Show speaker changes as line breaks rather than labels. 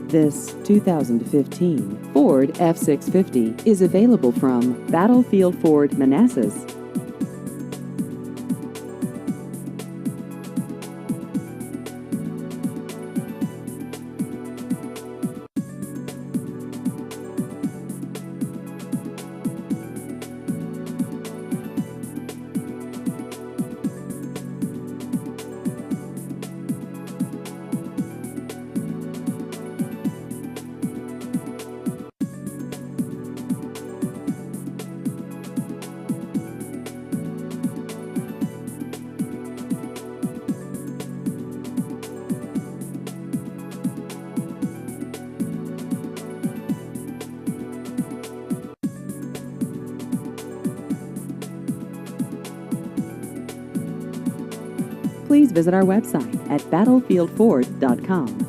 This 2015 Ford F-650 is available from Battlefield Ford Manassas. Please visit our website at battlefieldford.com.